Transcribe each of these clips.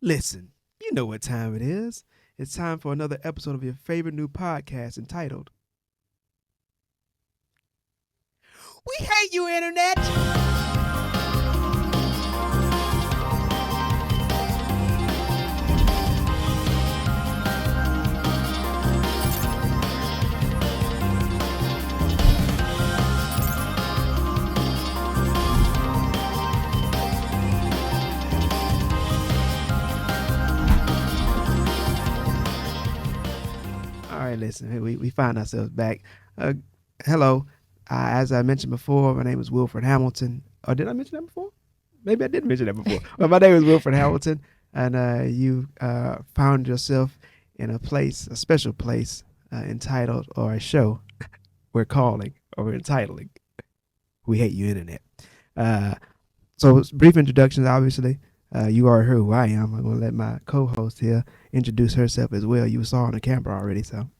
Listen, you know what time it is. It's time for another episode of your favorite new podcast entitled We Hate You, Internet! All right, listen, we find ourselves back. Hello. As I mentioned before, my name is Wilfred Hamilton. Or did I mention that before? Maybe I did mention that before. But my name is Wilfred Hamilton, and you found yourself in a special place entitled, or a show we're calling, or we're entitling, We Hate You, Internet. So brief introductions, obviously. You already heard who I am. I'm going to let my co-host here introduce herself as well. You saw on the camera already, so.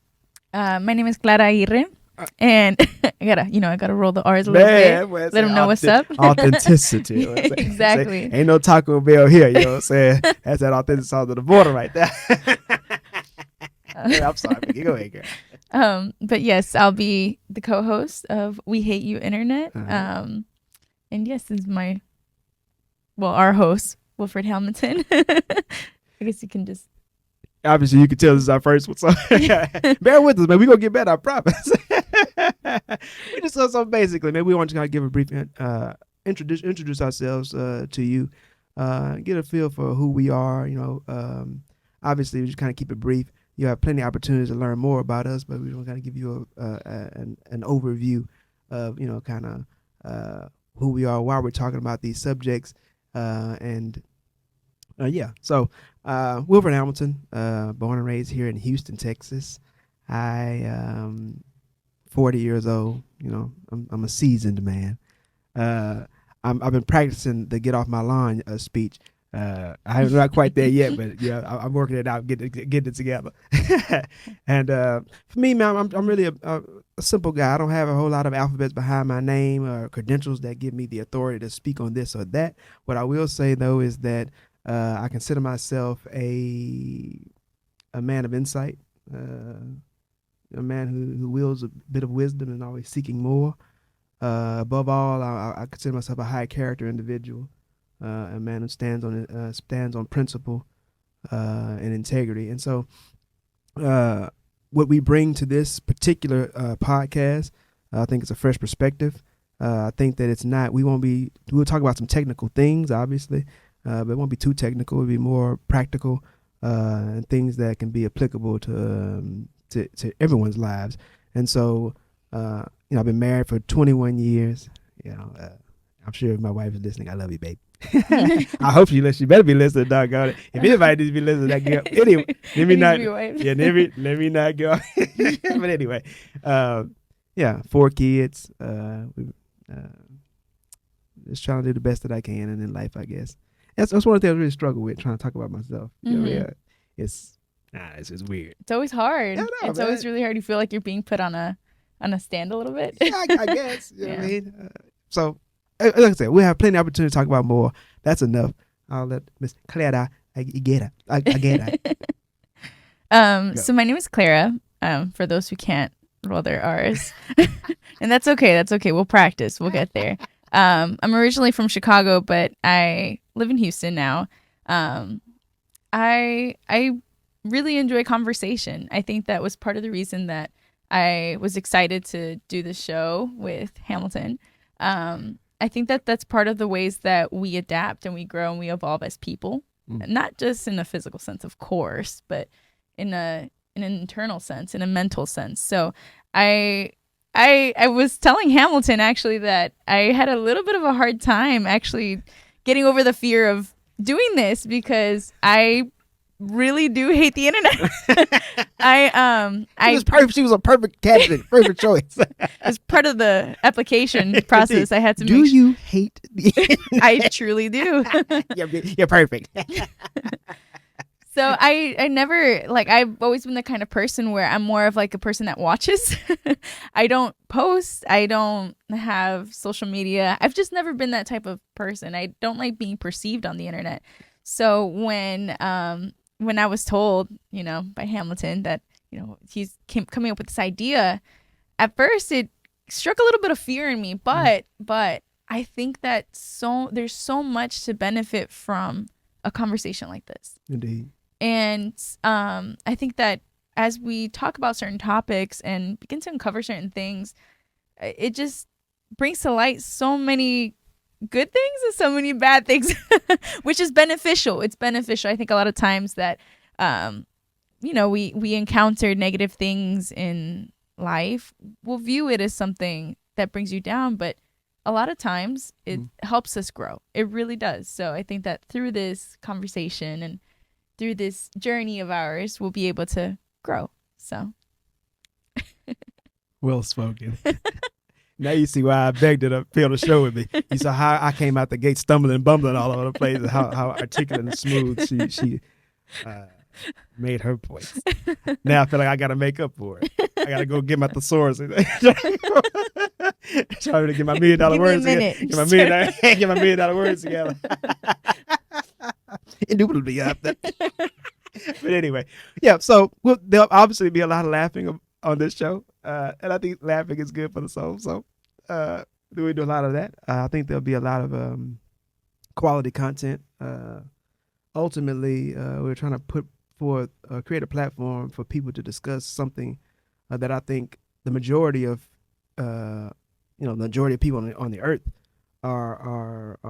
My name is Clara, and I gotta roll the R's a little bit. Let them know what's up. Authenticity. Exactly. Ain't no Taco Bell here, you know what I'm saying? That's that authentic south of the border right there. I'm sorry, you go ahead, girl. But yes, I'll be the co-host of We Hate You Internet. And yes, this is our host, Wilfred Hamilton. I guess you can just. Obviously, you can tell this is our first one, so bear with us, man. We're going to get better, I promise. We just so basically, man, we want to kind of give a brief introduce ourselves to you, get a feel for who we are. Obviously, we just kind of keep it brief. You have plenty of opportunities to learn more about us, but we want to kind of give you an overview of, kind of who we are, why we're talking about these subjects, So, Wilfred Hamilton, born and raised here in Houston, Texas. I am 40 years old. I'm a seasoned man. I've been practicing the get off my lawn speech. I'm not quite there yet, but I'm working it out, getting it together. And for me, man, I'm really a simple guy. I don't have a whole lot of alphabets behind my name or credentials that give me the authority to speak on this or that. What I will say, though, is that I consider myself a man of insight, a man who wields a bit of wisdom and always seeking more. Above all, I consider myself a high character individual, a man who stands on principle and integrity. And so, what we bring to this particular podcast, I think it's a fresh perspective. I think that it's not. We'll talk about some technical things, obviously. But it won't be too technical. It'll be more practical and things that can be applicable to everyone's lives. And so, I've been married for 21 years. I'm sure if my wife is listening, I love you, babe. I hope she better be listening, doggone it. If anybody needs to be listening, that girl. Anyway, let me not go. But anyway, 4 kids. Just trying to do the best that I can in life, I guess. That's one of the things I really struggle with, trying to talk about myself. Mm-hmm. It's just weird. It's always hard. It's man. always really hard. You feel like you're being put on a stand a little bit. Yeah, I guess. You know what I mean? So, like I said, we have plenty of opportunity to talk about more. That's enough. I'll let Miss Clara, I get it. So my name is Clara. For those who can't roll their R's, and that's okay. That's okay. We'll practice. We'll get there. I'm originally from Chicago, but I live in Houston now. I really enjoy conversation. I think that was part of the reason that I was excited to do the show with Hamilton. I think that that's part of the ways that we adapt and we grow and we evolve as people, not just in a physical sense, of course, but in an internal sense, in a mental sense. So I was telling Hamilton actually that I had a little bit of a hard time actually getting over the fear of doing this because I really do hate the internet. She was a perfect candidate, perfect choice. As part of the application process, I had to do you hate the internet? I truly do. You're perfect. So I never, I've always been the kind of person where I'm more of like a person that watches. I don't post. I don't have social media. I've just never been that type of person. I don't like being perceived on the internet. So when I was told, by Hamilton that, he's coming up with this idea, at first it struck a little bit of fear in me, but I think that there's so much to benefit from a conversation like this. Indeed. And I think that as we talk about certain topics and begin to uncover certain things, it just brings to light so many good things and so many bad things, which is beneficial. It's beneficial. I think a lot of times that, we encounter negative things in life, we'll view it as something that brings you down, but a lot of times it helps us grow. It really does. So I think that through this conversation and through this journey of ours, we'll be able to grow. So. Well spoken. Now you see why I begged her to fill the show with me. You saw how I came out the gate stumbling and bumbling all over the place, and how articulate and smooth she made her points. Now I feel like I got to make up for it. I got to go get my thesaurus. Trying to get my $1 million words together. Get my $1 million words together. Indubitably up. But anyway, yeah. So there'll obviously be a lot of laughing on this show, and I think laughing is good for the soul. So we do a lot of that. I think there'll be a lot of quality content. Ultimately, we're trying to put forth create a platform for people to discuss something that I think the majority of people on the earth are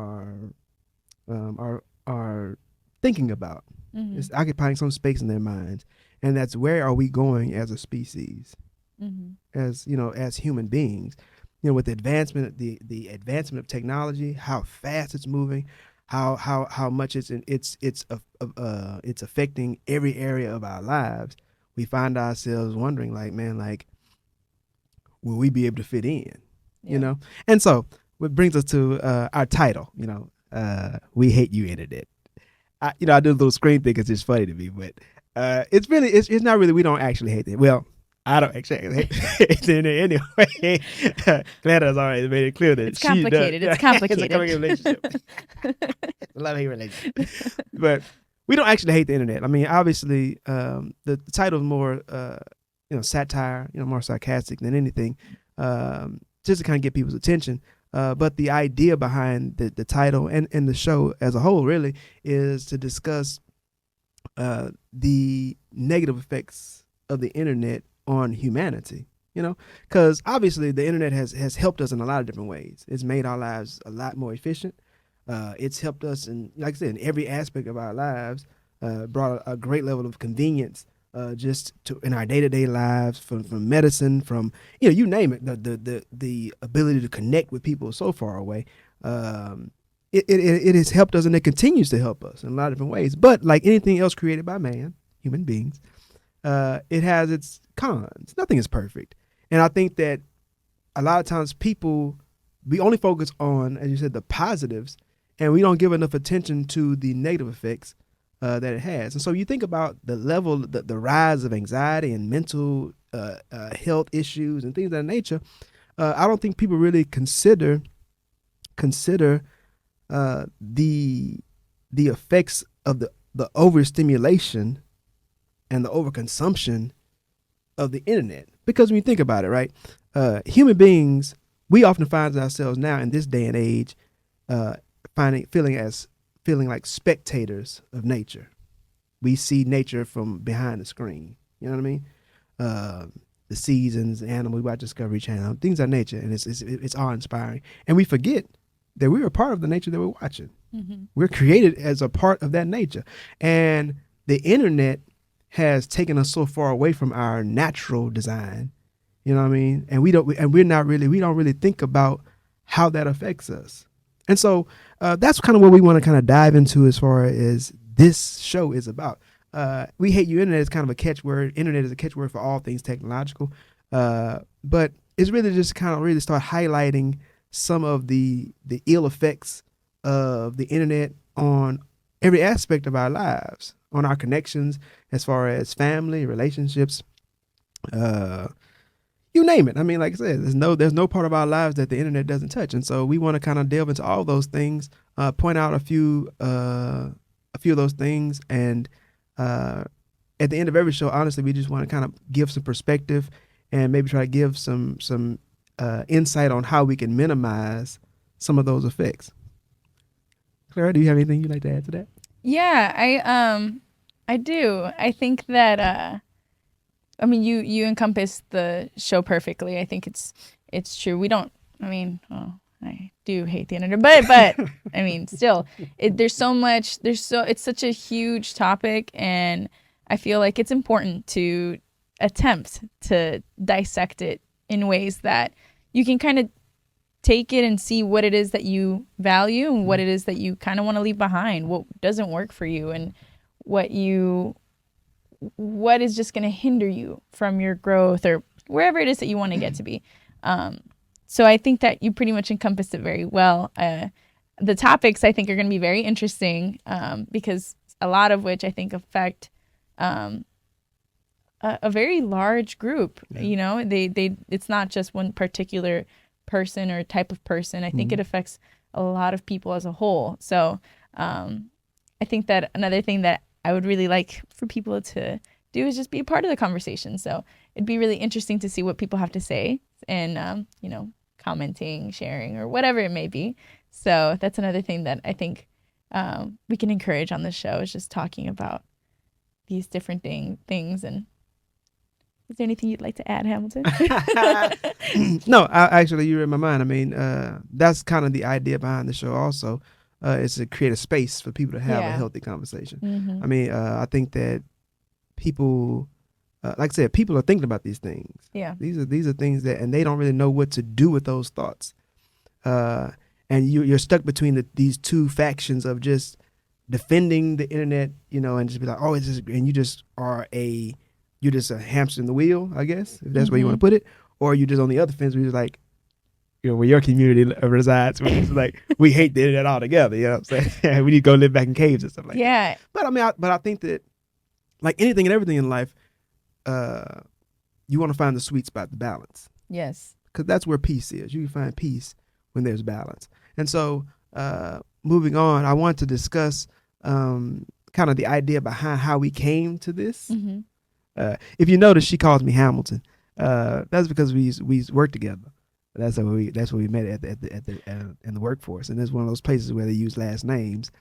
thinking about. Mm-hmm. It's occupying some space in their minds, and that's where are we going as a species, as human beings. With the advancement of technology, how fast it's moving, how much it's affecting every area of our lives. We find ourselves wondering, will we be able to fit in? Yeah. And so what brings us to our title, We Hate You, Internet. I do a little screen thing because it's funny to me, but it's not really, we don't actually hate it. Well, I don't actually hate the internet anyway. Clara has already made it clear that it's complicated. It's complicated. It's a complicated relationship. A love-hate relationship. But we don't actually hate the internet. I mean, obviously, the title is more, satire, more sarcastic than anything, just to kind of get people's attention. But the idea behind the title and the show as a whole really is to discuss the negative effects of the internet on humanity, because obviously the internet has helped us in a lot of different ways. It's made our lives a lot more efficient. It's helped us in, like I said, in every aspect of our lives, brought a great level of convenience just in our day-to-day lives, from medicine, from you name it, the ability to connect with people so far away. It has helped us, and it continues to help us in a lot of different ways. But like anything else created by man, human beings, it has its cons. Nothing is perfect. And I think that a lot of times we only focus on, as you said, the positives, and we don't give enough attention to the negative effects that it has. And so you think about the level, the rise of anxiety and mental health issues and things of that nature. I don't think people really consider the effects of the overstimulation and the overconsumption of the internet. Because when you think about it, right, human beings, we often find ourselves now in this day and age feeling like spectators of nature. We see nature from behind the screen. You know what I mean? The seasons, animals, we watch Discovery Channel, things of nature, and it's awe-inspiring. And we forget that we're a part of the nature that we're watching. Mm-hmm. We're created as a part of that nature. And the internet has taken us so far away from our natural design. You know what I mean? And we don't really think about how that affects us. And so that's kind of what we want to kind of dive into as far as this show is about. We Hate You Internet is kind of a catchword. Internet is a catchword for all things technological. But it's really just kind of really start highlighting some of the ill effects of the internet on every aspect of our lives, on our connections as far as family, relationships, you name it. I mean, like I said, there's no part of our lives that the internet doesn't touch. And so we want to kind of delve into all those things, point out a few a few of those things. And at the end of every show, honestly, we just want to kind of give some perspective and maybe try to give some insight on how we can minimize some of those effects. Clara, do you have anything you'd like to add to that? Yeah, I do. I think that I mean you encompass the show perfectly. I think it's true. We don't. I mean, oh, I do hate the internet, but I mean, still, there's so much. It's such a huge topic, and I feel like it's important to attempt to dissect it in ways that you can kind of take it and see what it is that you value and what it is that you kind of want to leave behind, what doesn't work for you, and what is just going to hinder you from your growth or wherever it is that you want to get to be. So I think that you pretty much encompassed it very well. The topics I think are going to be very interesting because a lot of which I think affect a very large group. Yeah. You know, it's not just one particular person or type of person. I think it affects a lot of people as a whole. So I think that another thing that I would really like for people to do is just be a part of the conversation. So it'd be really interesting to see what people have to say and, you know, commenting, sharing, or whatever it may be. So that's another thing that I think we can encourage on this show is just talking about these different things. And is there anything you'd like to add, Hamilton? No, actually, you read my mind. I mean, that's kind of the idea behind the show also, is to create a space for people to have a healthy conversation. Mm-hmm. I mean, I think that people, like I said, people are thinking about these things. Yeah. These are things that, and they don't really know what to do with those thoughts. And you're stuck between these two factions of just defending the internet, you know, and just be like, oh, it's just, and you're just a hamster in the wheel, I guess, if that's where you want to put it, or you're just on the other fence where you're like, you know, where your community resides, where it's like, we hate the internet altogether, you know what I'm saying? We need to go live back in caves and stuff like that. But I mean, I think that, like anything and everything in life, you want to find the sweet spot, the balance. Yes. Because that's where peace is. You can find peace when there's balance. And so, moving on, I want to discuss kind of the idea behind how we came to this. Mm-hmm. If you notice, she calls me Hamilton. That's because we work together. That's where we met at in the workforce, and it's one of those places where they use last names.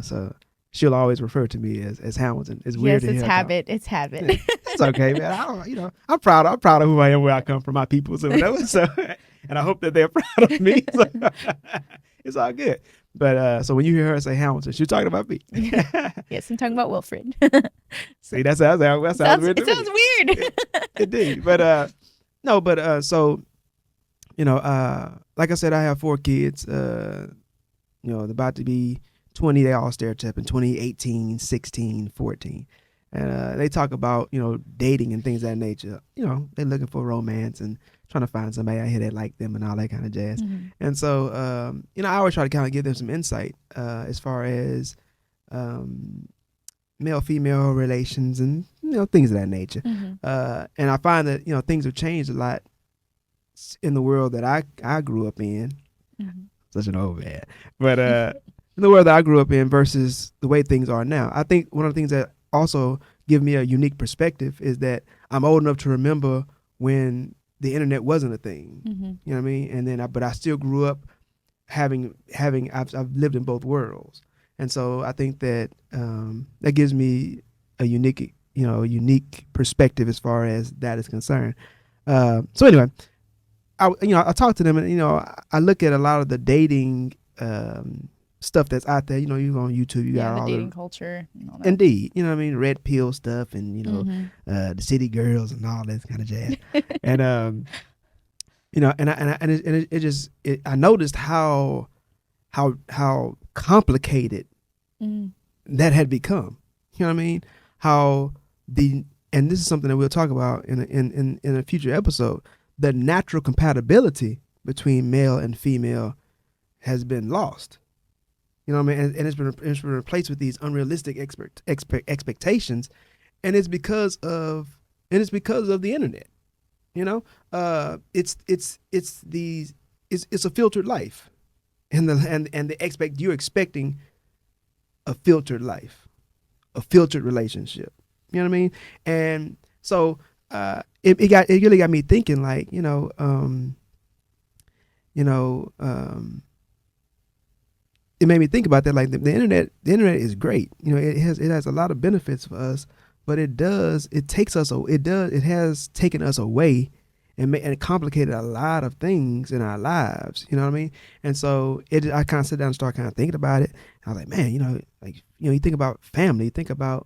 So she'll always refer to me as Hamilton. It's weird. Yes, it's habit. It's habit. It's okay, man. I'm proud of who I am, where I come from, my people, so whatever. So, and I hope that they're proud of me. So, it's all good. But so when you hear her say Hamilton, she's talking about me. Yes, I'm talking about Wilfred. See, that sounds weird. It sounds weird. Indeed. But no, but so, you know, like I said, I have 4 kids. You know, they're about to be 20. They all stereotyping 20, 18, 16, 14. And they talk about, you know, dating and things of that nature. You know, they're looking for romance and trying to find somebody out here that like them and all that kind of jazz. Mm-hmm. And so, you know, I always try to kind of give them some insight as far as male-female relations and, you know, things of that nature. Mm-hmm. And I find that, you know, things have changed a lot in the world that I grew up in. Mm-hmm. Such an old man. But in the world that I grew up in versus the way things are now. I think one of the things that also give me a unique perspective is that I'm old enough to remember when the internet wasn't a thing. Mm-hmm. You know what I mean? And then but I still grew up having I've lived in both worlds. And so I think that that gives me a unique perspective as far as that is concerned. So anyway, I talk to them, and, you know, I look at a lot of the dating stuff that's out there. You know, you go on YouTube, you got all the dating culture and all that. Indeed. You know what I mean? Red pill stuff and, you know, mm-hmm. The city girls and all that kind of jazz. And, you know, I noticed how complicated that had become. You know what I mean? And this is something that we'll talk about in a future episode. The natural compatibility between male and female has been lost. You know what I mean? And it's been replaced with these unrealistic expectations, and it's because of the internet. You know, it's a filtered life, and you're expecting a filtered life, a filtered relationship. You know what I mean? And so it really got me thinking, like, you know, it made me think about that. Like the internet is great. You know, it has a lot of benefits for us, but it has taken us away and it complicated a lot of things in our lives. You know what I mean? And so I kind of sit down and start kind of thinking about it. I was like, man, you think about family, you think about,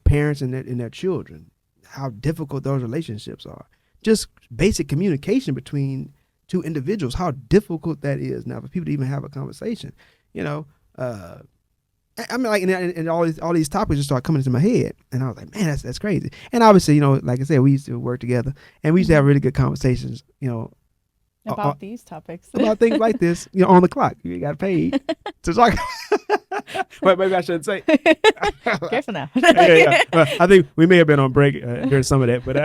parents and their children, how difficult those relationships are. Just basic communication between two individuals, how difficult that is now for people to even have a conversation. I mean, like, and all these topics just start coming into my head, and I was like, man, that's crazy. And obviously, like I said, we used to work together, and we used to have really good conversations, about these topics, about things like this, on the clock. You got paid to talk. Well, maybe I shouldn't say. Careful now. Yeah. Well, I think we may have been on break during some of that, but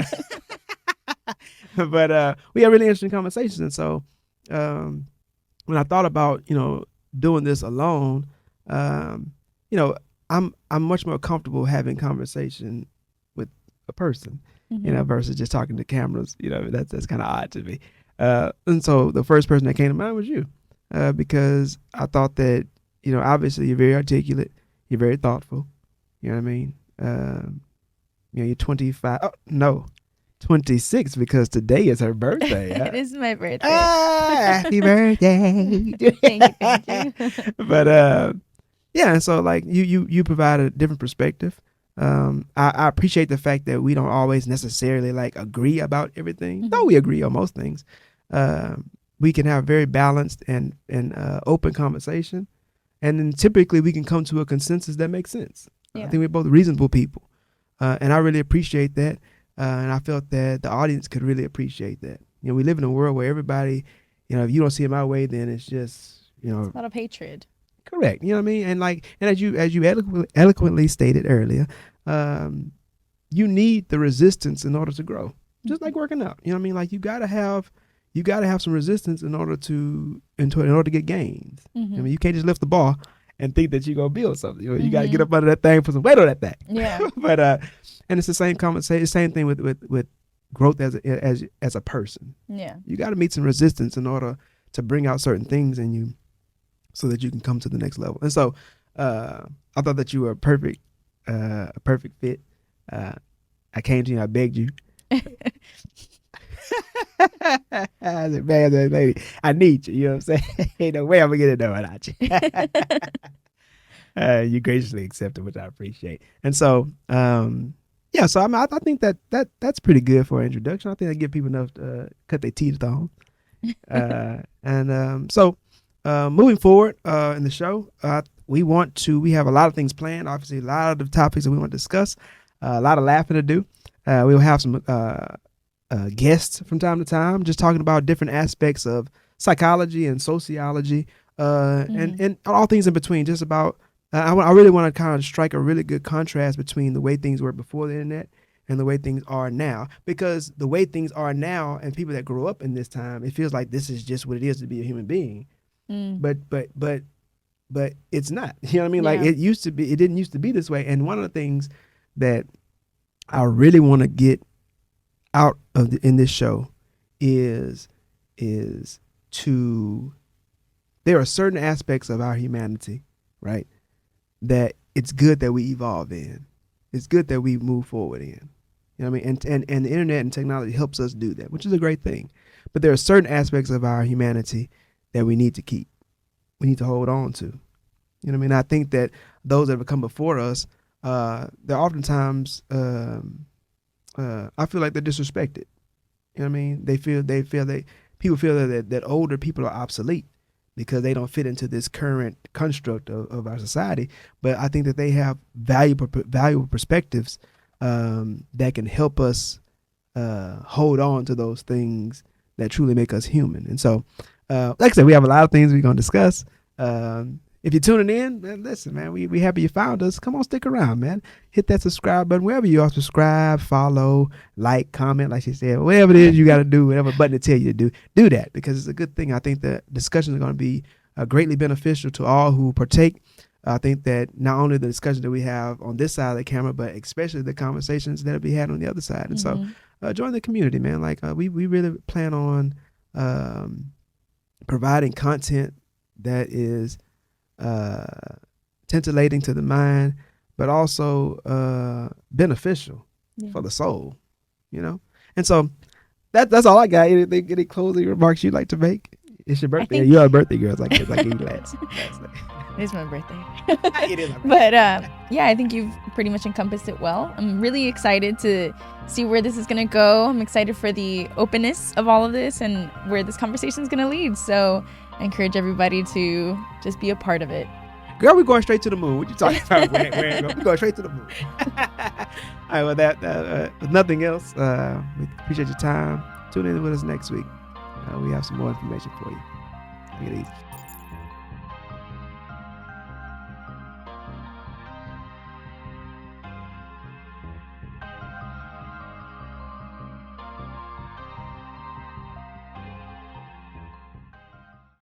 we had really interesting conversations. And so when I thought about doing this alone, I'm much more comfortable having conversation with a person, versus just talking to cameras. That's kind of odd to me. And so the first person that came to mind was you, because I thought that obviously you're very articulate, you're very thoughtful. You know what I mean? You're 25. Oh no. 26, because today is her birthday. It is my birthday. Happy birthday. Thank you. But yeah, and so like you provide a different perspective. I appreciate the fact that we don't always necessarily like agree about everything, though we agree on most things. We can have very balanced and open conversation, and then typically we can come to a consensus that makes sense. Yeah. I think we're both reasonable people, and I really appreciate that. And I felt that the audience could really appreciate that. We live in a world where everybody, if you don't see it my way, then it's just, it's a lot of hatred. Correct. You know what I mean? And as you eloquently stated earlier, you need the resistance in order to grow. Just like working out. You know what I mean? Like you gotta have some resistance in order to get gains. I mean, you can't just lift the bar and think that you're gonna build something. You gotta get up under that thing, put some weight on that thing. Yeah. But and it's the same conversation, same thing with growth as a person. Yeah. You got to meet some resistance in order to bring out certain things in you, so that you can come to the next level. And so I thought that you were a perfect fit. I came to you, I begged you. I said, man, lady, I need you. You know what I'm saying? Ain't no way I'm gonna get it done without you. You graciously accepted, which I appreciate. And so, yeah. So I think that's pretty good for an introduction. I think I give people enough to cut their teeth on. So moving forward in the show, we have a lot of things planned. Obviously, a lot of topics that we want to discuss. A lot of laughing to do. We'll have some guests from time to time, just talking about different aspects of psychology and sociology, and all things in between. Just about, I really want to kind of strike a really good contrast between the way things were before the internet and the way things are now. Because the way things are now, and people that grew up in this time, it feels like this is just what it is to be a human being. But it's not. You know what I mean? Yeah. Like it didn't used to be this way. And one of the things that I really want to get out of in this show is to, there are certain aspects of our humanity, right, that it's good that we evolve in. It's good that we move forward in. You know what I mean? And the internet and technology helps us do that, which is a great thing. But there are certain aspects of our humanity that we need to keep. We need to hold on to. You know what I mean? I think that those that have come before us, they're oftentimes, I feel like they're disrespected. You know what I mean? People feel that older people are obsolete because they don't fit into this current construct of our society. But I think that they have valuable perspectives that can help us hold on to those things that truly make us human. And so, like I said, we have a lot of things we're going to discuss. If you're tuning in, man, listen, man, we happy you found us. Come on, stick around, man. Hit that subscribe button wherever you are. Subscribe, follow, like, comment, like she said, whatever it is you got to do, whatever button to tell you to do that, because it's a good thing. I think the discussions are going to be greatly beneficial to all who partake. I think that not only the discussion that we have on this side of the camera, but especially the conversations that will be had on the other side. And so join the community, man. Like we really plan on providing content that is titillating to the mind, but also beneficial for the soul, you know? And so that's all I got. Any closing remarks you'd like to make? It's your birthday. You're a birthday girl. It's like you last night. It is my birthday. It is my birthday. But yeah, I think you've pretty much encompassed it well. I'm really excited to see where this is going to go. I'm excited for the openness of all of this and where this conversation is going to lead. So I encourage everybody to just be a part of it. Girl, we're going straight to the moon. What you talking about? We're going straight to the moon. All right, well, with nothing else, we appreciate your time. Tune in with us next week. We have some more information for you. Take it easy.